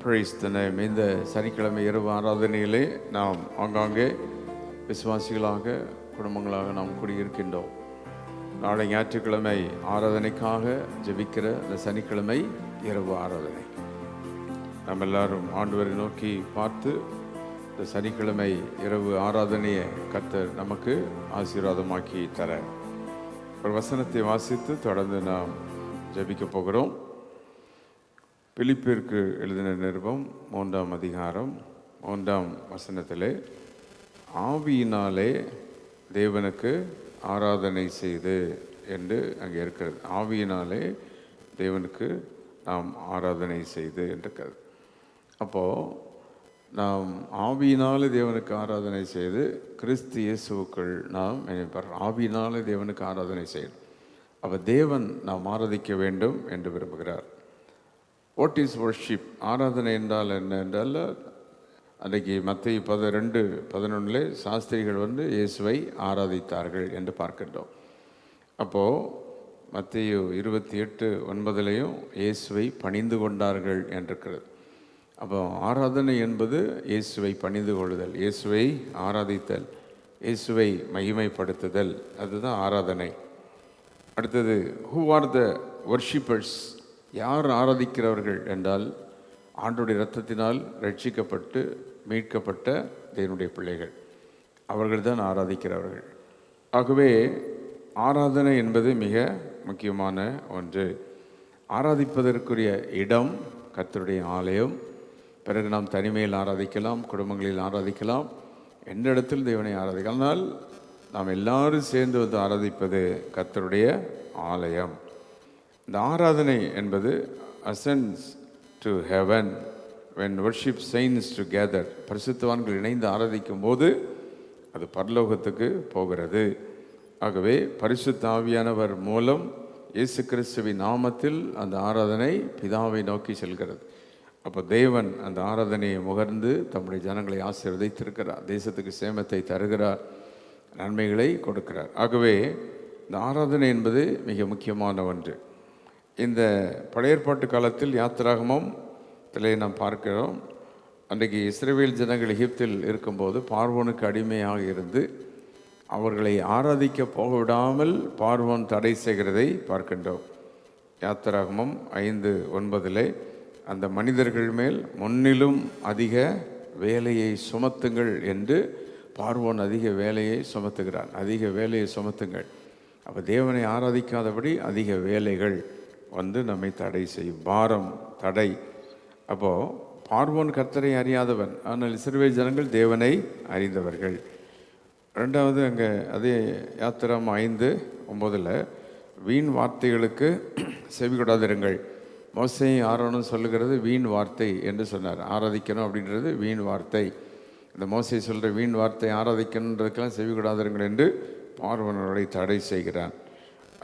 Praise the name. இந்த சனிக்கிழமை இரவு ஆராதனையிலே நாம் ஆங்காங்கே விசுவாசிகளாக குடும்பங்களாக நாம் குடியிருக்கின்றோம். நாளை ஞாயிற்றுக்கிழமை ஆராதனைக்காக ஜெபிக்கிற இந்த சனிக்கிழமை இரவு ஆராதனை நம்ம எல்லாரும் ஆண்டவரை நோக்கி பார்த்து இந்த சனிக்கிழமை இரவு ஆராதனையை கர்த்தர் நமக்கு ஆசீர்வாதமாக்கி தர ஒரு வசனத்தை வாசித்து தொடர்ந்து நாம் ஜெபிக்க போகிறோம். பிலிப்பியருக்கு எழுதின நிருபம் 3ஆம் அதிகாரம் 3ஆம் வசனத்திலே ஆவியினாலே தேவனுக்கு ஆராதனை செய்து என்று அங்கே இருக்கிறது. ஆவியினாலே தேவனுக்கு நாம் ஆராதனை செய்து என்றிருக்கிறது. அப்போது நாம் ஆவியினாலே தேவனுக்கு ஆராதனை செய்து கிறிஸ்து இயேசுவுக்குள் நாம் ஆவியினாலே தேவனுக்கு ஆராதனை செய்யணும். அப்போ தேவன் நாம் ஆராதிக்க வேண்டும் என்று விரும்புகிறார். What is worship? ஆராதனை என்றால் என்ன என்றால், அன்றைக்கி மத்தேயு 12:11 சாஸ்திரிகள் இயேசுவை ஆராதித்தார்கள் என்று பார்க்கின்றோம். அப்போது மத்தேயு 28:9 இயேசுவை பணிந்து கொண்டார்கள் என்றிருக்கிறது. அப்போ ஆராதனை என்பது இயேசுவை பணிந்து கொள்ளுதல், இயேசுவை ஆராதித்தல், இயேசுவை மகிமைப்படுத்துதல், அதுதான் ஆராதனை. அடுத்தது, ஹூ ஆர் த வர்ஷிப்பர்ஸ்? யார் ஆராதிக்கிறவர்கள் என்றால், ஆண்டவருடைய இரத்தத்தினால் ரட்சிக்கப்பட்டு மீட்கப்பட்ட தேவனுடைய பிள்ளைகள், அவர்கள் தான் ஆராதிக்கிறவர்கள். ஆகவே ஆராதனை என்பது மிக முக்கியமான ஒன்று. ஆராதிப்பதற்குரிய இடம் கர்த்தருடைய ஆலயம். பிறகு நாம் தனிமையில் ஆராதிக்கலாம், குடும்பங்களில் ஆராதிக்கலாம், எந்த இடத்தில் தேவனை ஆராதிக்கலாம். ஆனால் நாம் எல்லாரும் சேர்ந்து ஆராதிப்பது கர்த்தருடைய ஆலயம். இந்த ஆராதனை என்பது ascends to heaven when worship saints together. பரிசுத்தவான்கள் இணைந்து ஆராதிக்கும் போது அது பரலோகத்துக்கு போகிறது. ஆகவே பரிசுத்த ஆவியானவர் மூலம் இயேசு கிறிஸ்துவின் நாமத்தில் அந்த ஆராதனை பிதாவை நோக்கி செல்கிறது. அப்போ தேவன் அந்த ஆராதனையை முகர்ந்து தம்முடைய ஜனங்களை ஆசீர்வதித்திருக்கிறார், தேசத்துக்கு சேமத்தை தருகிறார், நன்மைகளை கொடுக்கிறார். ஆகவே இந்த ஆராதனை என்பது மிக முக்கியமான ஒன்று. இந்த பழைய ஏற்பாட்டு காலத்தில் யாத்திராகமம் நாம் பார்க்கிறோம். அன்றைக்கு இஸ்ரவேல் ஜனங்கள் எகிப்தில் இருக்கும்போது பார்வோனுக்கு அடிமையாக இருந்து அவர்களை ஆராதிக்க போக விடாமல் பார்வோன் தடை செய்கிறதை பார்க்கின்றோம். யாத்திராகமம் 5:9 அந்த மனிதர்கள் மேல் முன்னிலும் அதிக வேலையை சுமத்துங்கள் என்று பார்வோன் அதிக வேலையை சுமத்துகிறான். அதிக வேலையை சுமத்துங்கள். அப்போ தேவனை ஆராதிக்காதபடி அதிக வேலைகள் நம்மை தடை செய்யும், பாரம், தடை. அப்போது பார்வோன் கர்த்தரை அறியாதவன், ஆனால் இஸ்ரவேல் ஜனங்கள் தேவனை அறிந்தவர்கள். ரெண்டாவது, அங்கே அதே யாத்திராகமம் 5:9 வீண் வார்த்தைகளுக்கு செவி கொடாதிருங்கள். மோசேயும் ஆரோனும் சொல்லுகிறது வீண் வார்த்தை என்று சொன்னார். ஆராதிக்கணும் அப்படின்றது வீண் வார்த்தை. இந்த மோசே சொல்கிற வீண் வார்த்தை ஆராதிக்கணுன்றதுக்கெல்லாம் செவி கொடாதிருங்கள் என்று பார்வோனை தடை செய்கிறான்.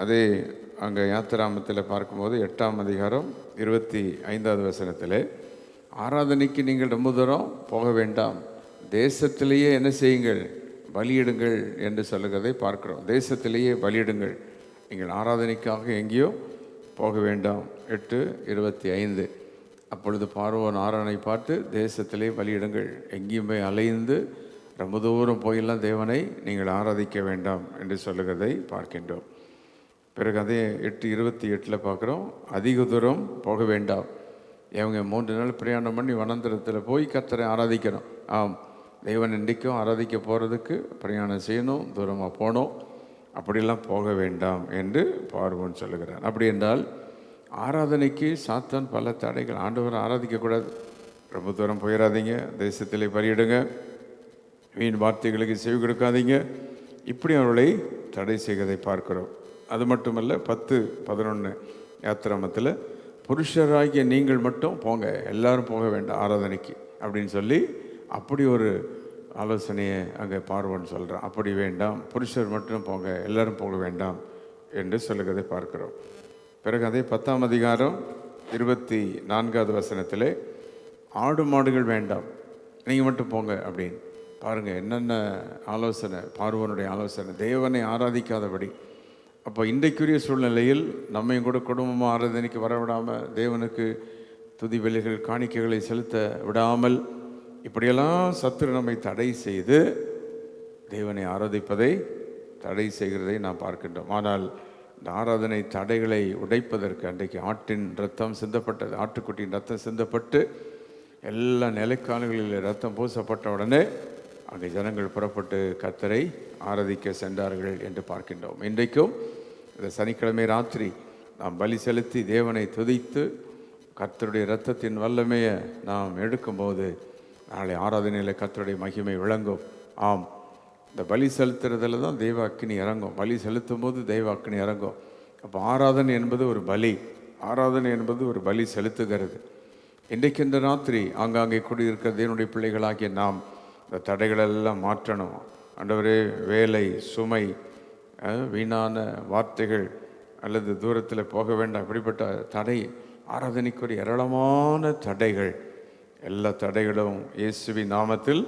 அதே அங்கே யாத்திராமத்தில் பார்க்கும்போது 8ஆம் அதிகாரம் 25வது வசனத்தில் ஆராதனைக்கு நீங்கள் ரொம்ப தூரம் போக வேண்டாம், தேசத்திலேயே என்ன செய்யுங்கள், பலியிடுங்கள் என்று சொல்லுகிறதை பார்க்குறோம். தேசத்திலேயே பலியிடுங்கள், நீங்கள் ஆராதனைக்காக எங்கேயோ போக வேண்டாம். 8:25 அப்பொழுது பார்வோன் ஆராதனை பார்த்து தேசத்திலே பலியிடுங்கள், எங்கேயும் போய் அலைந்து ரொம்ப தூரம் போயெல்லாம் தேவனை நீங்கள் ஆராதிக்க வேண்டாம் என்று சொல்லுகிறதை பார்க்கின்றோம். பிறகு அதே 8:28 பார்க்குறோம், அதிக தூரம் போக வேண்டாம். இவங்க 3 நாள் பிரயாணம் பண்ணி வனாந்தரத்தில் போய் கர்த்தரை ஆராதிக்கணும். ஆம், தேவன் இன்றைக்கும் ஆராதிக்க போகிறதுக்கு பிரயாணம் செய்யணும், தூரமாக போகணும், அப்படிலாம் போக வேண்டாம் என்று பார்வோன் சொல்லுகிறார். அப்படி என்றால் ஆராதனைக்கு சாத்தான் பல தடைகள். ஆண்டவரை ஆராதிக்கக்கூடாது, ரொம்ப தூரம் போயிடாதீங்க, தேசத்திலே பலியிடுங்க, வீண் வார்த்தைகளுக்கு செவி கொடுக்காதீங்க, இப்படி அவர்களை தடை செய்வதை பார்க்கிறோம். அது மட்டுமல்ல, 10:11 யாத்திராமத்தில் புருஷராகிய நீங்கள் மட்டும் போங்க, எல்லாரும் போக வேண்டாம் ஆராதனைக்கு அப்படின்னு சொல்லி அப்படி ஒரு ஆலோசனையை அங்கே பார்வோன் சொல்கிறான். அப்படி வேண்டாம், புருஷர் மட்டும் போங்க, எல்லாரும் போக வேண்டாம் என்று சொல்லுகிறதை பார்க்கிறோம். பிறகு அதே 10ஆம் அதிகாரம் 24வது வசனத்தில் ஆடு மாடுகள் வேண்டாம், நீங்கள் மட்டும் போங்க அப்படின்னு பாருங்கள். என்னென்ன ஆலோசனை, பார்வோனுடைய ஆலோசனை, தேவனை ஆராதிக்காதபடி. அப்போ இன்றைக்குரிய சூழ்நிலையில் நம்மையும் கூட குடும்பமாக ஆராதனைக்கு வரவிடாமல் தேவனுக்கு துதி பலிகள் காணிக்கைகளை செலுத்த விடாமல் இப்படியெல்லாம் சத்துரு நம்மை தடை செய்து தேவனை ஆராதிப்பதை தடை செய்கிறதை நாம் பார்க்கின்றோம். ஆனால் இந்த ஆராதனை தடைகளை உடைப்பதற்கு அன்றைக்கு ஆட்டின் ரத்தம் சிந்தப்பட்டது. ஆட்டுக்குட்டியின் ரத்தம் சிந்தப்பட்டு எல்லா நிலைக்காலங்களில் ரத்தம் பூசப்பட்ட உடனே அங்கே ஜனங்கள் புறப்பட்டு கர்த்தரை ஆராதிக்க சென்றார்கள் என்று பார்க்கின்றோம். இன்றைக்கும் இந்த சனிக்கிழமை ராத்திரி நாம் பலி செலுத்தி தேவனை துதித்து கர்த்தருடைய இரத்தத்தின் வல்லமையை நாம் எடுக்கும்போது நாளை ஆராதனையில் கர்த்தருடைய மகிமை விளங்கும். ஆம், இந்த பலி செலுத்துறதுல தான் தெய்வ அக்கினி இறங்கும். பலி செலுத்தும் போது தெய்வ அக்கினி இறங்கும். அப்போ ஆராதனை என்பது ஒரு பலி, ஆராதனை என்பது ஒரு பலி செலுத்துகிறது. இன்றைக்கு இந்த ராத்திரி ஆங்காங்கே கூடியிருக்கிற தேவனுடைய பிள்ளைகளாகிய நாம் இந்த தடைகளெல்லாம் மாற்றணும். ஆண்டவரே, வேலை சுமை, வீணான வார்த்தைகள் அல்லது தூரத்தில் போக வேண்டாம், இப்படிப்பட்ட தடை, ஆராதனைக்குரிய ஏராளமான தடைகள், எல்லா தடைகளும் இயேசுவின் நாமத்தில்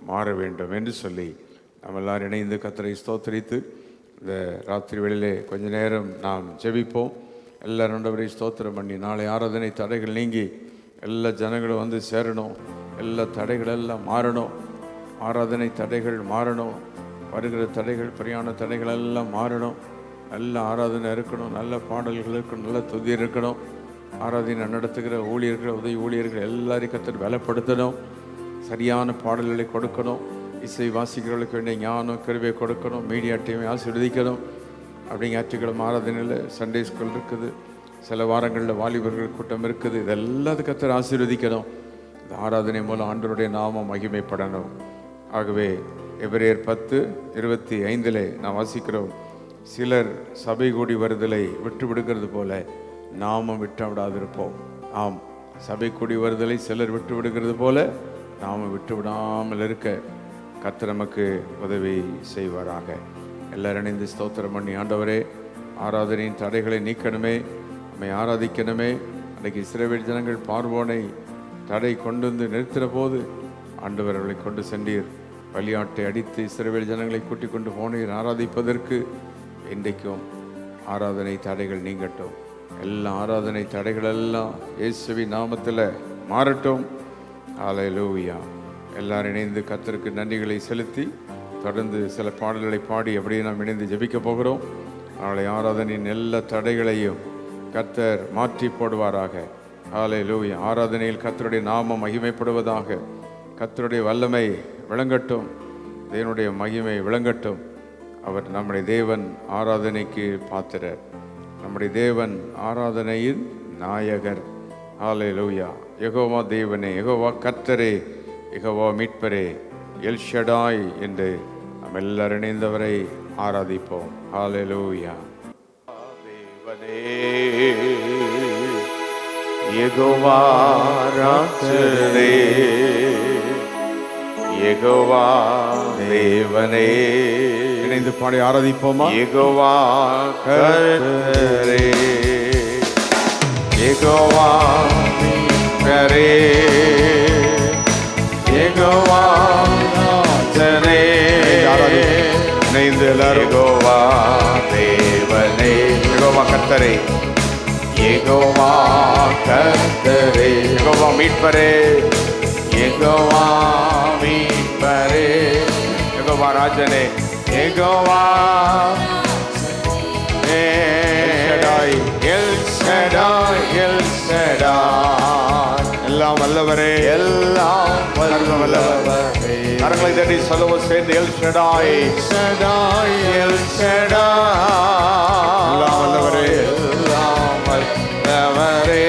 மாற வேண்டும் என்று சொல்லி நம்ம எல்லாரும் இணைந்து கர்த்தரை ஸ்தோத்திரித்து இந்த ராத்திரி வேளையிலே கொஞ்ச நேரம் நாம் ஜெபிப்போம். எல்லாரும் ஆண்டவரை ஸ்தோத்திரம் பண்ணி நாளை ஆராதனை தடைகள் நீங்கி எல்லா ஜனங்களும் வந்து சேரணும். எல்லா தடைகளெல்லாம் மாறணும். ஆராதனை தடைகள் மாறணும். வருகிற தடைகள், பிரயாண தடைகள் எல்லாம் மாறணும். நல்ல ஆராதனை இருக்கணும், நல்ல பாடல்கள் இருக்கணும், நல்ல துதி இருக்கணும். ஆராதனை நடத்துகிற ஊழியர்கள், உதவி ஊழியர்கள் எல்லாரையும் கர்த்தர் பலப்படுத்தணும். சரியான பாடல்களை கொடுக்கணும். இசை வாசிக்கிறவர்களுக்கு வேண்டிய ஞானம் கருவியை கொடுக்கணும். மீடியா டீமை ஆசீர்வதிக்கணும். அப்படி ஞாயிற்றுக்கிழமை ஆராதனையில் சண்டே ஸ்கூல் இருக்குது, சில வாரங்களில் வாலிபர்கள் கூட்டம் இருக்குது. இதெல்லாம் கர்த்தர் ஆசீர்வதிக்கணும். இந்த ஆராதனை மூலம் ஆண்டவருடைய நாமம் மகிமைப்படணும். ஆகவே எபிரேயர் 10:25 நாம் வாசிக்கிறோம், சிலர் சபை கூடி வருதலை விட்டு விடுகிறது போல நாமும் விட்டு விடாதிருப்போம். ஆம், சபை கூடி வருதலை சிலர் விட்டு விடுகிறது போல நாமும் விட்டு விடாமல் இருக்க கர்த்தர் நமக்கு உதவி செய்வாராக. எல்லாரும் இணைந்து ஸ்தோத்திரம் பண்ணி, ஆண்டவரே, ஆராதனையின் தடைகளை நீக்கணுமே, நம்மை ஆராதிக்கணுமே. அன்றைக்கு இஸ்ரவேல் ஜனங்கள் பார்வோனை தடை கொண்டு வந்து நிறுத்துகிற போது ஆண்டவர் அவர்களை கொண்டு சென்றீர். பலியாட்டை அடித்து இஸ்ரவேல் ஜனங்களை கூட்டிக் கொண்டு போனீர் ஆராதிப்பதற்கு. இன்றைக்கும் ஆராதனை தடைகள் நீங்கட்டும். எல்லா ஆராதனை தடைகளெல்லாம் இயேசுவின் நாமத்தில் மாறட்டும். ஹல்லேலூயா. எல்லாரும் இணைந்து கர்த்தருக்கு நன்றிகளை செலுத்தி தொடர்ந்து சில பாடல்களை பாடி அப்படியே நாம் இணைந்து ஜெபிக்க போகிறோம். நாளை ஆராதனையின் எல்லா தடைகளையும் கர்த்தர் மாற்றி போடுவாராக. ஹல்லேலூயா. ஆராதனையில் கர்த்தருடைய நாமம் மகிமைப்படுவதாக. கர்த்தருடைய வல்லமை விளங்கட்டும், தேவனுடைய மகிமை விளங்கட்டும். அவர் நம்முடைய தேவன் ஆராதனைக்கு பாத்திரர். நம்முடைய தேவன் ஆராதனையின் நாயகர். ஹல்லேலூயா. யெகோவா தேவனே, யெகோவா கர்த்தரே, யெகோவா மீட்பரே, எல் ஷடாய் என்று நாம் எல்லாரும் இணைந்தவரை ஆராதிப்போம். ஹல்லேலூயா. தேவனே, யெகோவா ராஜரே, யெகோவா தேவனே, இணைந்து பாடி ஆராதிப்போமா? யெகோவா கர்த்தரே, யெகோவா மீட்பரே, யெகோவா ராஜனே, இணைந்து எல்லாரும் யெகோவா தேவனே, யெகோவா கர்த்தரே, யெகோவா கர்த்தரே, யெகோவா மீட்பரே, யெகோவா மீட்பரே, யெகோவா ராஜனே, Jehovah L Shaddai, El Shaddai, எல்லாம் வல்லவரே, எல்லாம் வல்லவரே. கரங்களை தட்டி சொல்லுவோம் சேர்ந்து, எல் ஷடாய், ஷடாய், எல் ஷடாய், எல்லாம் வல்லவரே, எல்லாம் வல்லவரே,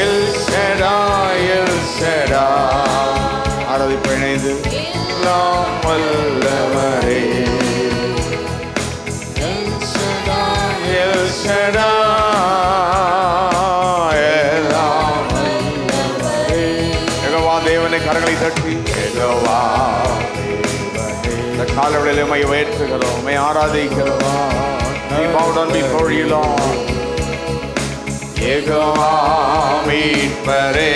எல் ஷடாய், எல் ஷடாய். ஆராதிப்பு இணைந்து, எல்லாம் வல்லவரே, எல் ஷடாய், எல்லாம் வல்லவரே. யெகோவா தேவனே, கரங்களை தட்டி யெகோவா தேவனே, இந்த காலவெளியிலே உம்மை உயர்த்துகிறோம், உம்மை ஆராதிக்கிறோம். We bow down before you, Lord. Jehovah மீட்பரே,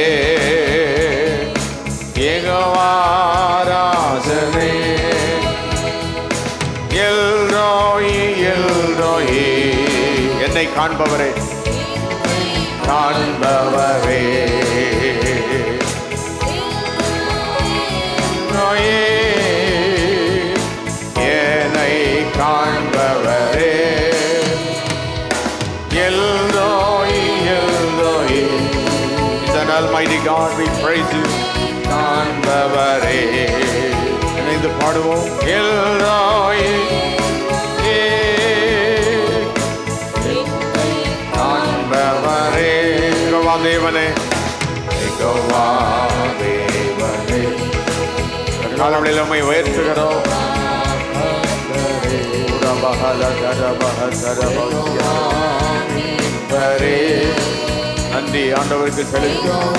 யெகோவா ராஜனே, எல்ரோயி, எல்ரோயி, என்னை காண்பவரே, காண்பவரே, என்னை காண்பவரே, El Roi El Roi. He's an almighty God, we praise you. காண்பவரே, இணைந்து பாடுவோம். எல்ரோய் காண்பவரே, யெகோவா தேவனே, யெகோவா தேவனே. காலவெளியில் உம்மை உயர்த்துகிறோம். நன்றி ஆண்டவருக்கு செலுத்தும்.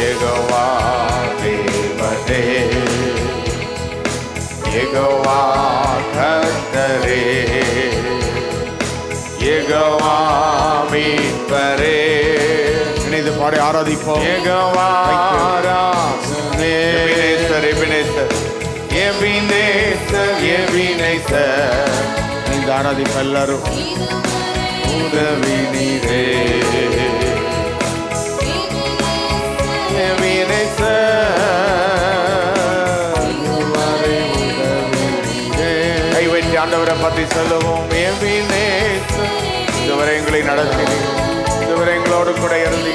யெகோவா தேவனே, யெகோவா கர்த்தரே, யெகோவா மீட்பரே. இணைந்து பாடி ஆராதிப்போம். Jehovah Ebenezer, Ebenezer, Ebenezer, Ebenezer. இணைந்து ஆராதிப்போம் எல்லாரும். உதவி நீரே, கைவெற்றி ஆண்டவரை பற்றி சொல்லுவோம். இதுவரை எங்களை நடத்தினீர், இதுவரை எங்களோடு கூட இருந்து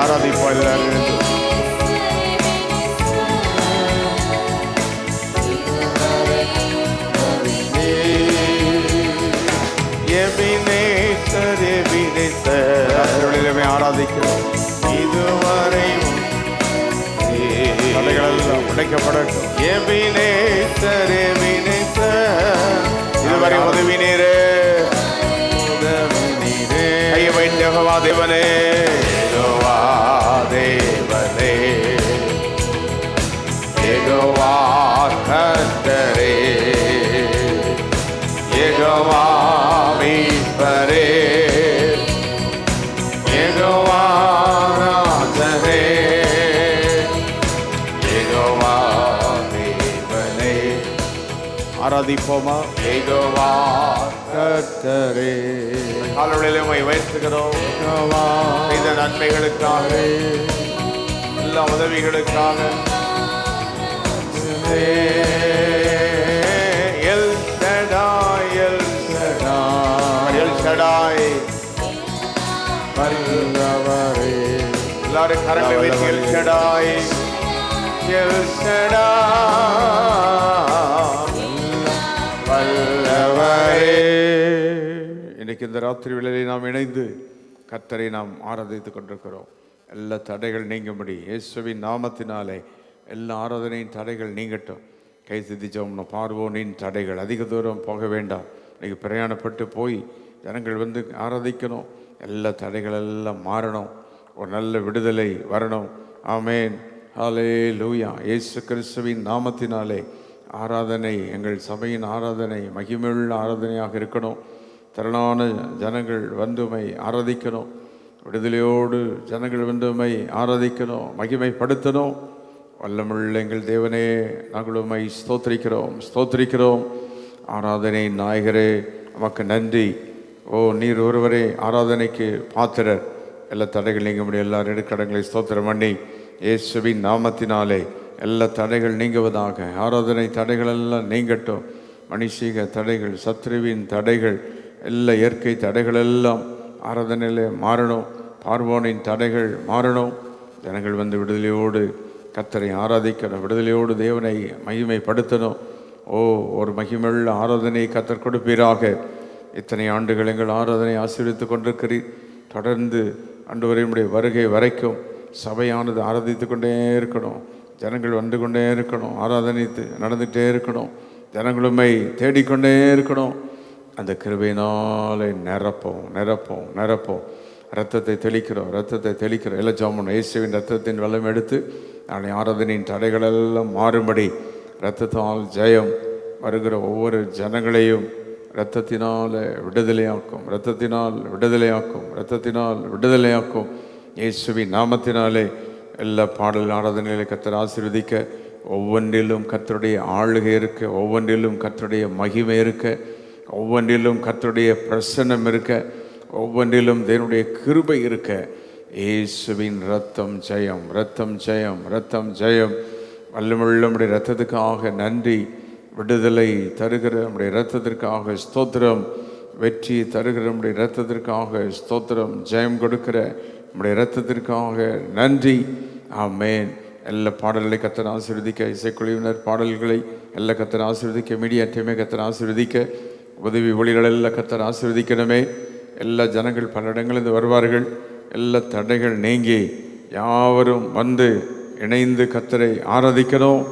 ஆராதிப்போம் எல்லாரும். எபினேசர், எபினேசர் ஆராதிக்கிறோம். இதுவரை தலைகளெல்லாம் உடைக்கப்படட்டும். எபினேசர், எபினேசர், இதுவரை உதவினீரே, உதவினீரே. கையை வைத்து யெகோவா தேவனே, யெகோவா தேவனே, யெகோவா கர்த்தரே, யெகோவா மீட்பரே, யெகோவா ராஜரே, யெகோவா தேவனே. ஆராதிப்போமா. யெகோவா கர்த்தரே, காலவெளியில் உம்மை உயர்த்துகிறோம். யெகோவா செய்த நன்மைகளுக்காக, எல்லா உதவிகளுக்காக. El Shaddai, El Shaddai, El Shaddai வல்லவரே. எல்லாரும் கரங்களை வைத்து எல் ஷடாய், எல் ஷடாய் வல்லவரே. இன்னைக்கு இந்த ராத்திரி வேளையிலே நாம் இணைந்து கர்த்தரை நாம் ஆராதித்துக் கொண்டிருக்கிறோம். எல்லா தடைகள் நீங்கும்படி இயேசுவின் நாமத்தினாலே எல்லா ஆராதனையின் தடைகள் நீங்கட்டும். கை சித்திச்சோம்னா பார்வோனின் தடைகள் அதிக தூரம் போக வேண்டாம். இன்றைக்கி பிரயாணப்பட்டு போய் ஜனங்கள் வந்து ஆராதிக்கணும். எல்லா தடைகள் எல்லாம் மாறணும். ஒரு நல்ல விடுதலை வரணும். ஆமேன், ஹல்லேலூயா. இயேசு கிறிஸ்துவின் நாமத்தினாலே ஆராதனை, எங்கள் சபையின் ஆராதனை மகிமையுள்ள ஆராதனையாக இருக்கணும். திரளான ஜனங்கள் வந்துமை ஆராதிக்கணும். விடுதலையோடு ஜனங்கள் வந்துமை ஆராதிக்கணும், மகிமைப்படுத்தணும். வல்லமுள்ள எங்கள் தேவனே, நாங்கள் உம்மை ஸ்தோத்திரிக்கிறோம், ஸ்தோத்திரிக்கிறோம். ஆராதனை நாயகரே, நமக்கு நன்றி. ஓ, நீர் ஒருவரே ஆராதனைக்கு பாத்திரர். எல்லா தடைகள் நீங்க முடியும். எல்லா நெருக்கடங்களை ஸ்தோத்திரம் பண்ணி இயேசுவின் நாமத்தினாலே எல்லா தடைகள் நீங்குவதாக. ஆராதனை தடைகள் எல்லாம் நீங்கட்டும். மனுஷீக தடைகள், சத்ருவின் தடைகள், எல்லா இயற்கை தடைகள் எல்லாம் ஆராதனையில் மாறணும். பார்வோனின் தடைகள் மாறணும். ஜனங்கள் வந்து விடுதலையோடு கர்த்தரை ஆராதிக்கணும், விடுதலையோடு தேவனை மகிமைப்படுத்தணும். ஓ, ஒரு மகிமையுள்ள ஆராதனையை கர்த்தர் கொடுப்பீராக. இத்தனை ஆண்டுகள் எங்கள் ஆராதனை ஆசீர்வதித்து கொண்டிருக்கிறீர். தொடர்ந்து ஆண்டவரே, உம்முடைய வருகை வரைக்கும் சபையானது ஆராதித்து கொண்டே இருக்கணும். ஜனங்கள் வந்து கொண்டே இருக்கணும். ஆராதனைத்து நடந்துகிட்டே இருக்கணும். ஜனங்களுமை தேடிக்கொண்டே இருக்கணும். அந்த கிருபையினாலே நிரப்போம், நிரப்போம், நிரப்போம். ரத்தத்தை தெளிக்கிறோம், ரத்தத்தை தெளிக்கிறோம். எல்லாம் ஜாமன் இயேசுவின் ரத்தத்தின் வெள்ளம் எடுத்து நாளை ஆராதனையின் தடைகளெல்லாம் மாறும்படி இரத்தத்தால் ஜெயம் வருகிற ஒவ்வொரு ஜனங்களையும் இரத்தத்தினால் விடுதலையாக்கும், இரத்தத்தினால் விடுதலையாக்கும், இரத்தத்தினால் விடுதலையாக்கும். இயேசுவின் நாமத்தினாலே எல்லா பாடல் ஆராதனைகளை கர்த்தர் ஆசீர்வதிக்க ஒவ்வொன்றிலும் கர்த்தருடைய ஆளுகை இருக்க, ஒவ்வொன்றிலும் கர்த்தருடைய மகிமை இருக்க, ஒவ்வொன்றிலும் கர்த்தருடைய பிரசன்னம் இருக்க, ஒவ்வொன்றிலும் தேவனுடைய கிருபை இருக்க. இயேசுவின் ரத்தம் ஜெயம், ரத்தம் ஜெயம், ரத்தம் ஜெயம். வல்லமையுள்ள நம்முடைய ரத்தத்துக்காக நன்றி. விடுதலை தருகிற நம்முடைய இரத்தத்திற்காக ஸ்தோத்திரம். வெற்றி தருகிற நம்முடைய இரத்தத்திற்காக ஸ்தோத்திரம். ஜெயம் கொடுக்கிற நம்முடைய இரத்தத்திற்காக நன்றி. ஆமென். எல்லா பாடல்களை கர்த்தர் ஆசீர்வதிக்க, இசைக்குழுவினர் பாடல்களை எல்லா கர்த்தர் ஆசீர்வதிக்க, மீடியா டீமை கர்த்தர் ஆசீர்வதிக்க, உதவி ஒளிகள் எல்லாம் கர்த்தர் ஆசீர்வதிக்கணுமே. எல்லா ஜனங்கள் பல இடங்களிலிருந்து வருவார்கள். எல்லா தடைகள் நீங்கி யாவரும் வந்து இணைந்து கர்த்தரை ஆராதிக்கணும்.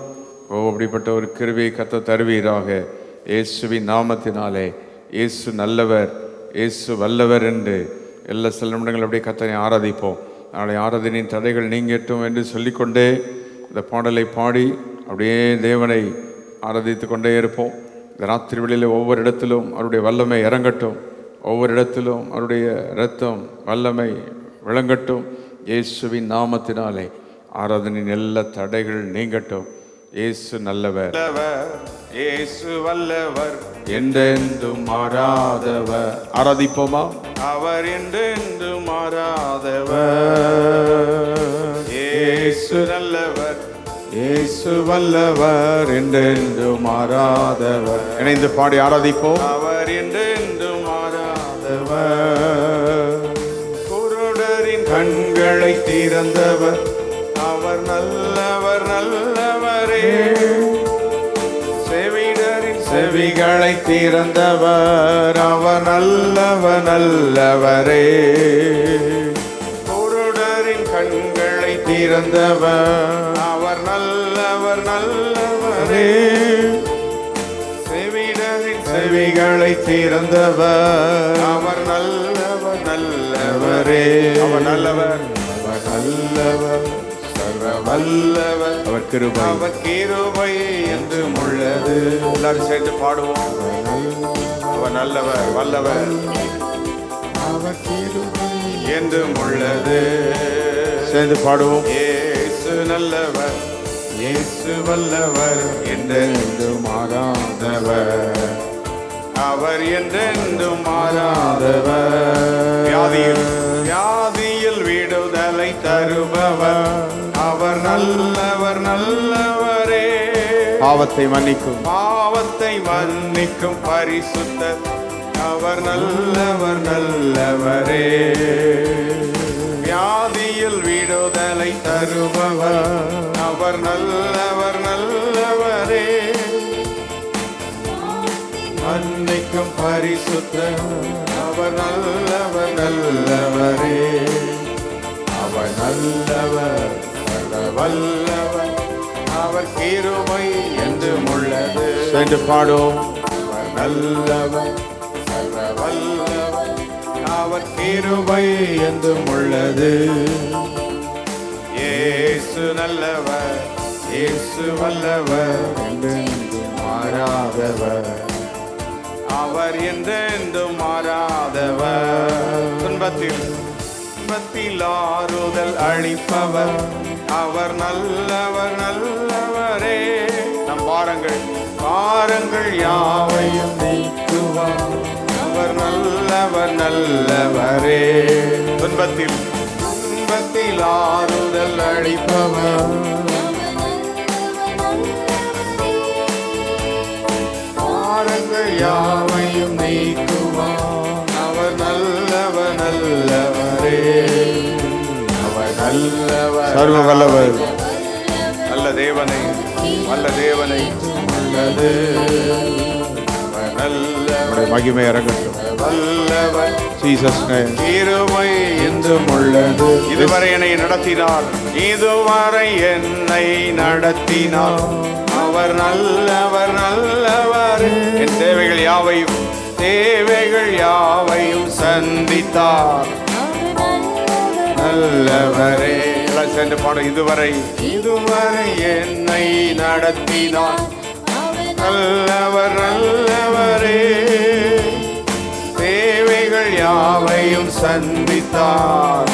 அப்படிப்பட்ட ஒரு கிருபையை கர்த்தர் தருவீராக. இயேசுவின் நாமத்தினாலே. இயேசு நல்லவர், இயேசு வல்லவர் என்று எல்லா சில நிமிடங்கள் அப்படியே கர்த்தரை ஆராதிப்போம். நாளை ஆராதனையின் தடைகள் நீங்கட்டும் என்று சொல்லிக்கொண்டே இந்த பாடலை பாடி அப்படியே தேவனை ஆராதித்து கொண்டே இருப்போம். இந்த ராத்திரி வேளையில் ஒவ்வொரு இடத்திலும் அவருடைய வல்லமை இறங்கட்டும். ஒவ்வொரு இடத்திலும் அவருடைய இரத்தம் வல்லமை விளங்கட்டும். இயேசுவின் நாமத்தினாலே ஆராதனையின் எல்லா தடைகள் நீங்கட்டும். இயேசு நல்லவர், இயேசு வல்லவர், என்றென்றும் மாறாதவர். ஆராதிப்போமா? அவர் என்றென்றும் மாறாதவர். இயேசு நல்லவர், இயேசு வல்லவர், என்றென்றும் மாறாதவர். இணைந்து பாடி ஆராதிப்போம். அவர் என்றென்றும் மாறாதவர். குருடரின் கண்களை திறந்தவர், அவர் நல்லவர், நல்லவரே. செவிடரின் செவிகளை திறந்தவர், அவர் நல்லவர், நல்லவரே. குருடரின் கண்களை திறந்தவர், அவர் நல்லவர், நல்லவரே. செவிடரின் செவிகளை திறந்தவர், அவர் நல்லவர், நல்லவரே. அவர் நல்லவர், அவர் நல்லவர், வல்லவர், அவர் கிருபை, அவர் கிருபை என்றும் உள்ளது. எல்லாரும் சேர்ந்து பாடுவோம். அவர் நல்லவர், வல்லவர், அவர் கிருபை என்றும் உள்ளது. சேர்ந்து பாடுவோம். இயேசு நல்லவர், இயேசு வல்லவர், என்றென்றும் மாறாதவர். அவர் என்றென்றும் மாறாதவர். வியாதியில் விடுதலை தருபவர், அவர் நல்லவர், நல்லவரே. பாவத்தை மன்னிக்கும், பாவத்தை மன்னிக்கும் பரிசுத்தர், அவர் நல்லவர், நல்லவரே. வியாதியில் விடுதலை தருபவர், அவர் நல்லவர், நல்லவரே. மன்னிக்கும் பரிசுத்தர், அவர் நல்லவர், நல்லவரே. அவர் நல்லவர், வல்லவர், அவர் கிருபை என்றும் உள்ளது. சேர்ந்து பாடுவோம். அவர் நல்லவர், வல்லவர், அவர் கிருபை என்றும் உள்ளது. இயேசு நல்லவர், இயேசு வல்லவர், என்றென்றும் மாறாதவர். அவர் என்றென்றும் மாறாதவர். துன்பத்தில் ஆறுதல் அளிப்பவர், அவர் நல்லவர், நல்லவரே. நம் பாரங்கள் யாவையும் நீக்குவார், அவர் நல்லவர், நல்லவரே. துன்பத்தில் ஆறுதல் அளிப்பவர், பாரங்கள் யாவையும் நீக்குவார், அவர் நல்லவர், நல்லவரே. அவர் நல்லவர், சர்வ வல்லவர், நல்ல தேவனை, வல்ல தேவனை உள்ளது. அவர் நல்லவர், மகிமை இறங்கட்டும். வல்லவர், ஜீசஸ் நேம். கிருபை என்றும் உள்ளது. இதுவரை என்னை நடத்தினார், இதுவரை என்னை நடத்தினார். அவர் நல்லவர், நல்லவர். என் தேவைகள் யாவையும் சந்தித்தார், நல்லவரே. எல்லாம் சேர்ந்து பாடும். இதுவரை என்னை நடத்தினார், நல்லவர், நல்லவரே. தேவைகள் யாவையும் சந்தித்தார்,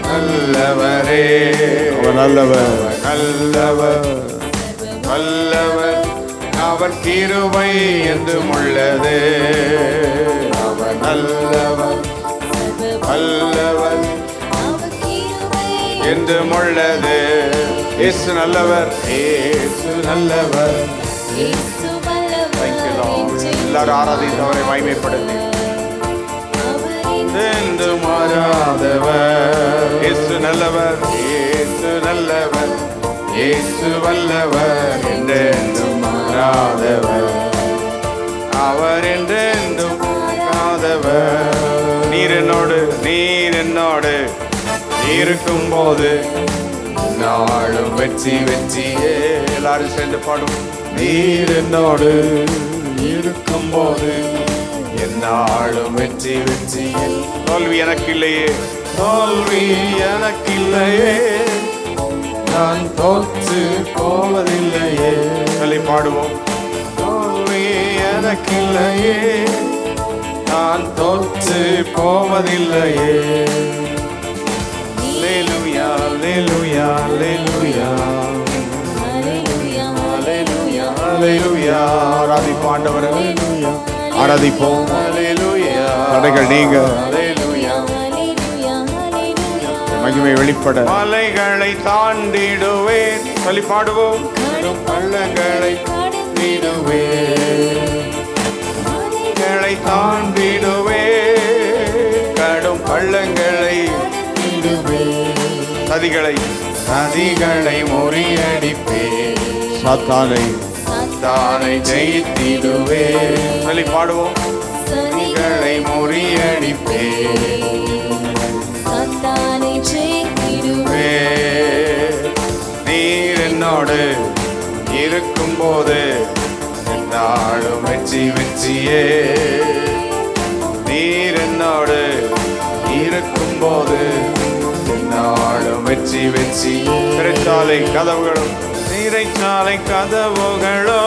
நல்லவரே. அவர் நல்லவர், நல்லவர் வல்லவர், அவர் கிருபை என்றும் உள்ளது. அவர் நல்லவர் வல்லவர் என்றும் உள்ளது. இயேசு நல்லவர், இயேசு நல்லவர். எல்லாரும் ஆராதித்தவரை மகிமைப்படுத்தி என்று மாறாதவர். இயேசு நல்லவர், இயேசு நல்லவர், இயேசு வல்லவர், என்றென்றும் மாறாதவர். அவர் என்றென்றும் மாறாதவர். நீர் என்னோடு இருக்கும் போது நாளும் வெற்றி வெற்றியே. எல்லாரும் சேர்ந்து பாடும். நீர் என்னோடு இருக்கும் போது என்னாலும் வெற்றி வெற்றியே. தோல்வி எனக்கு இல்லையே, தோல்வி எனக்கு இல்லையே, நான் தோற்று போவதில்லையே. சொல்லி பாடுவோம். தோல்வி எனக்கு இல்லையே, நான் தோற்று போவதில்லையே. Hallelujah, hallelujah, hallelujah, hallelujah, hallelujah. ஆராதிப்போம் ஆண்டவரே, ஆராதிப்போம். Hallelujah. தடைகள் நீங்க, Hallelujah, மகிமை வெளிப்பட. மலைகளை தாண்டிடுவேன். சொல்லி பாடுவோம். பள்ளங்களை தாண்டிடுவேன், மலைகளை தாண்டிடுவேன், கடும் பள்ளங்களை சதிகளை முறியடிப்பேன், சாத்தானை ஜெயித்திடுவேன். சொல்லி பாடுவோம். சதிகளை முறியடிப்பேன், சாத்தானை ஜெயித்திடுவேன். நீர் என்னோடு இருக்கும் போது என்னாலும் வெற்றி வெற்றியே. நீர் என்னோடு இருக்கும் போது நாளும் வெற்றி வெற்றி. சிறைச்சாலை கதவுகளும் சிறைச்சாலை கதவுகளோ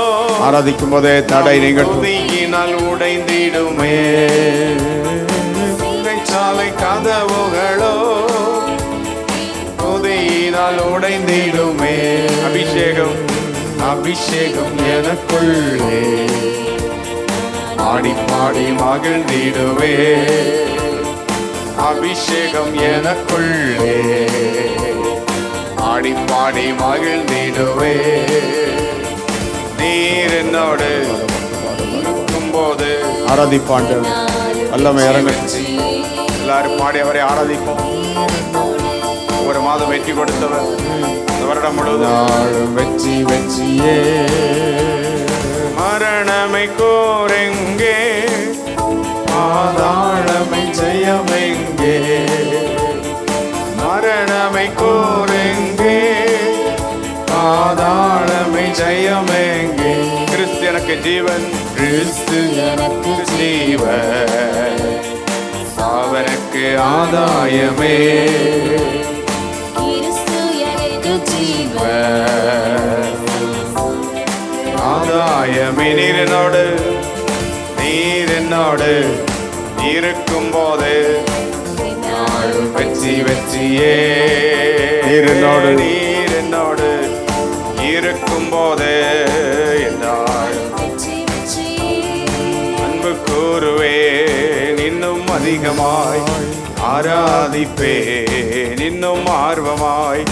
ஆராதிக்கும் போதே தடை நீங்கினால் உடைந்திடுமே. சிறைச்சாலை கதவுகளோ புதியினால் உடைந்திடுமே. அபிஷேகம் அபிஷேகம் எனக்குள்ளே ஆடி பாடி மகிழ்ந்திடுவே. அபிஷேகம் எனக்குள்ளே ஆடி பாடி மகிழ்ந்திடுவே. நீர் என்னோடு இருக்கும் போது ஆராதிப்பாண்டு வல்லமை இறங்கி எல்லாரும் பாடி அவரை ஆராதிப்போம். ஒரு மாதம் வெற்றி கொடுத்தவர் இந்த வருடம் முழுவதும் வெற்றி வெற்றியே. மரணமை கோரெங்கே, பாதாளமை ஜெயமெங்கே. மரணமை கோரெங்கே, பாதாளமை ஜெயமெங்கே. கிறிஸ்து எனக்கு ஜீவன், கிறிஸ்து எனக்கு ஜீவன், அவனுக்கு ஆதாயமே. கிறிஸ்து எனக்கு ஜீவன், ஆதாயமே. நீர் என்னோடு இருக்கும் போது நாளும் வெற்றி வெற்றியே. நீர் என்னோடு இருக்கும் போது என்னாலும் அன்பு கூறுவேன். இன்னும் அதிகமாய் ஆராதிப்பேன், இன்னும் ஆர்வமாய்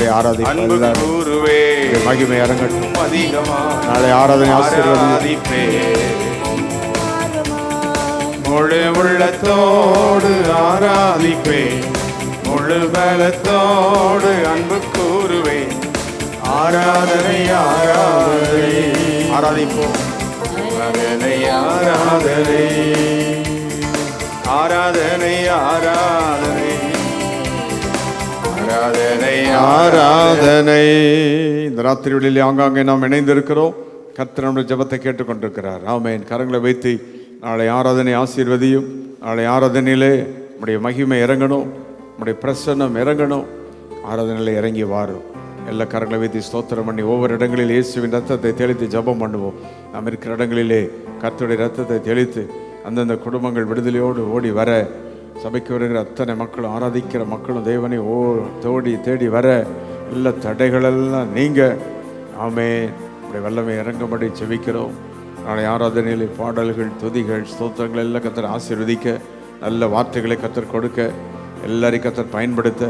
அன்பு கூறுவேன். மகிமை இறங்கட்டும் அதிகமாய். நாளை ஆராதிப்பேன். முழு உள்ளத்தோடு ஆராதிப்பேன், முழு பலத்தோடு அன்பு கூறுவேன். ஆராதனை ஆராதனை ஆராதிப்போம். ஆராதனை ஆராதனை ஆராதனை ஆராதனை ஆராதனை ஆராதனை. இந்த ராத்திரிகளில் ஆங்காங்கே நாம் இணைந்திருக்கிறோம். கர்த்தர் நம்முடைய ஜெபத்தை கேட்டுக்கொண்டிருக்கிறார். ஆமென். கரங்களை வைத்து நாளை ஆராதனை ஆசீர்வதியும். நாளை ஆராதனையிலே நம்முடைய மகிமை இறங்கணும், நம்முடைய பிரசன்னம் இறங்கணும். ஆராதனையில் இறங்கி வாரும். எல்லா கரங்களை வைத்து ஸ்தோத்திரம் பண்ணி ஒவ்வொரு இடங்களில் இயேசுவின் ரத்தத்தை தெளித்து ஜெபம் பண்ணுவோம். நாம் இருக்கிற இடங்களிலே கர்த்தருடைய ரத்தத்தை தெளித்து அந்தந்த குடும்பங்கள் விடுதலையோடு ஓடி வர, சபைக்கு வருகிற அத்தனை மக்களும் ஆராதிக்கிற மக்களும் தேவனை தேடி வர எல்லா தடைகளெல்லாம் நீங்க ஆமே உடைய வல்லமை இறங்கும்படி செபிக்கிறோம். நாளை ஆராதனையில் பாடல்கள், துதிகள், ஸ்தோத்திரங்கள் எல்லாம் கர்த்தர் ஆசீர்வதிக்க, நல்ல வார்த்தைகளை கர்த்தர் கொடுக்க, எல்லாரையும் கர்த்தர் பயன்படுத்த,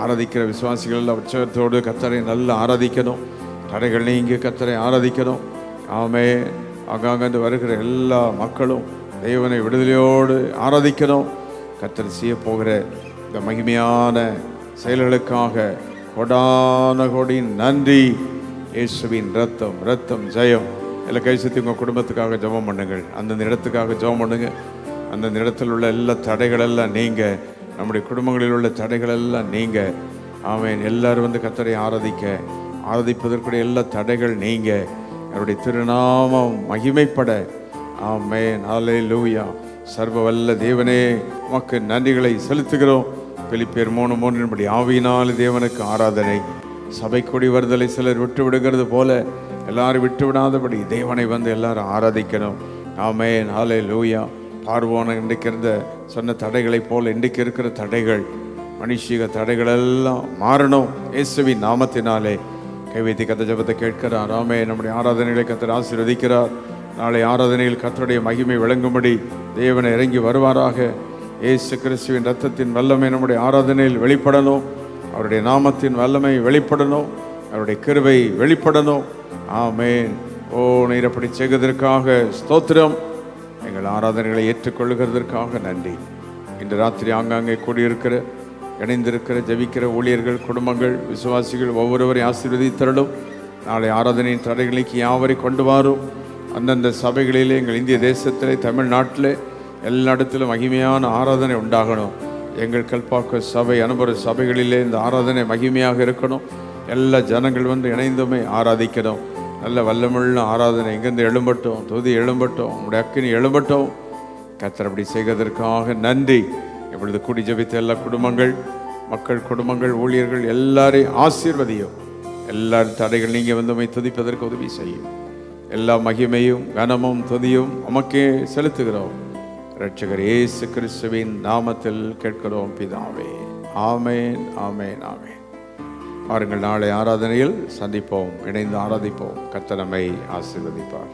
ஆராதிக்கிற விசுவாசிகள் எல்லாம் உற்சாகத்தோடு கர்த்தரை நல்லா ஆராதிக்கணும். தடைகள் நீங்க கர்த்தரை ஆராதிக்கணும். ஆமே அங்காங்கன்று வருகிற எல்லா மக்களும் தேவனை விடுதலையோடு ஆராதிக்கணும். கர்த்தர் செய்ய போகிற இந்த மகிமையான செயல்களுக்காக கொடான கொடி நன்றி. இயேசுவின் ரத்தம் ரத்தம் ஜெயம். எல்லாம் கைசத்தி உங்கள் குடும்பத்துக்காக ஜெபம் பண்ணுங்கள். அந்தந்த இடத்துக்காக ஜெபம் பண்ணுங்க. அந்தந்த இடத்தில் உள்ள எல்லா தடைகளெல்லாம் நீங்க, நம்முடைய குடும்பங்களில் உள்ள தடைகளெல்லாம் நீங்க. ஆமேன். எல்லாரும் வந்து கர்த்தரை ஆராதிப்பதற்குரிய எல்லா தடைகள் நீங்க, அவருடைய திருநாமம் மகிமைப்பட. ஆமேன். ஹல்லேலூயா. சர்வ வல்ல தேவனே உமக்கு நன்றிகளை செலுத்துகிறோம். பிலிப்பியர் 3:3 ஆவியினால் தேவனுக்கு ஆராதனை. சபை கூடி வருதலை சிலர் விட்டு விடுகிறது போல எல்லாரும் விட்டு விடாதபடி தேவனை வந்து எல்லாரும் ஆராதிக்கணும். ஆமேன். ஹல்லேலூயா. பார்வோன இன்றைக்கு இருந்த சொன்ன தடைகளை போல இன்றைக்கு இருக்கிற தடைகள், மனுஷிக தடைகள் எல்லாம் மாறணும். இயேசுவின் நாமத்தினாலே கைவைத்தி கத்த ஜபத்தை கேட்கிறார். ஆமே. நம்முடைய ஆராதனைகளை கர்த்தர் ஆசீர்வதிக்கிறார். நாளை ஆராதனையில் கர்த்தருடைய மகிமை விளங்கும்படி தேவனை இறங்கி வருவாராக. இயேசு கிறிஸ்துவின் ரத்தத்தின் வல்லமை நம்முடைய ஆராதனையில் வெளிப்படணும். அவருடைய நாமத்தின் வல்லமை வெளிப்படணும். அவருடைய கிருபை வெளிப்படணும். ஆமேன். ஓ நீர் அப்படி செய்வதற்காக ஸ்தோத்திரம். எங்கள் ஆராதனைகளை ஏற்றுக்கொள்ளுகிறதற்காக நன்றி. இன்று ராத்திரி ஆங்காங்கே கூடியிருக்கிற, இணைந்திருக்கிற, ஜெபிக்கிற ஊழியர்கள், குடும்பங்கள், விசுவாசிகள் ஒவ்வொருவரையும் ஆசீர்வதித்தருளும். நாளை ஆராதனையின் தடைகளுக்கு யாவரை கொண்டு வரும். அந்தந்த சபைகளிலே, எங்கள் இந்திய தேசத்திலே, தமிழ்நாட்டிலே எல்லா இடத்திலும் மகிமையான ஆராதனை உண்டாகணும். எங்கள் கல்பாக்க சபை அனுபவ சபைகளிலே இந்த ஆராதனை மகிமையாக இருக்கணும். எல்லா ஜனங்கள் வந்து இணைந்துமே ஆராதிக்கணும். நல்ல வல்லமுள்ள ஆராதனை இங்கிருந்து எழும்பட்டும். துதி எழும்பட்டும். உங்களுடைய அக்கினி எழும்பட்டும். கர்த்தர் அப்படி செய்வதற்காக நன்றி. இப்பொழுது கூடி ஜெபித்த எல்லா குடும்பங்கள், மக்கள், குடும்பங்கள், ஊழியர்கள் எல்லாரையும் ஆசீர்வதியும். எல்லாரும் தடைகள் நீங்க வந்து துதிப்பதற்கு உதவி செய்யும். எல்லா மகிமையும் கனமும் துதியும் உமக்கே செலுத்துகிறோம். இரட்சகர் இயேசு கிறிஸ்துவின் நாமத்தில் கேட்கிறோம் பிதாவே. ஆமேன். ஆமேன். ஆமேன். பாருங்கள், நாளை ஆராதனையில் சந்திப்போம், இணைந்து ஆராதிப்போம். கர்த்தர் நம்மை ஆசீர்வதிப்பார்.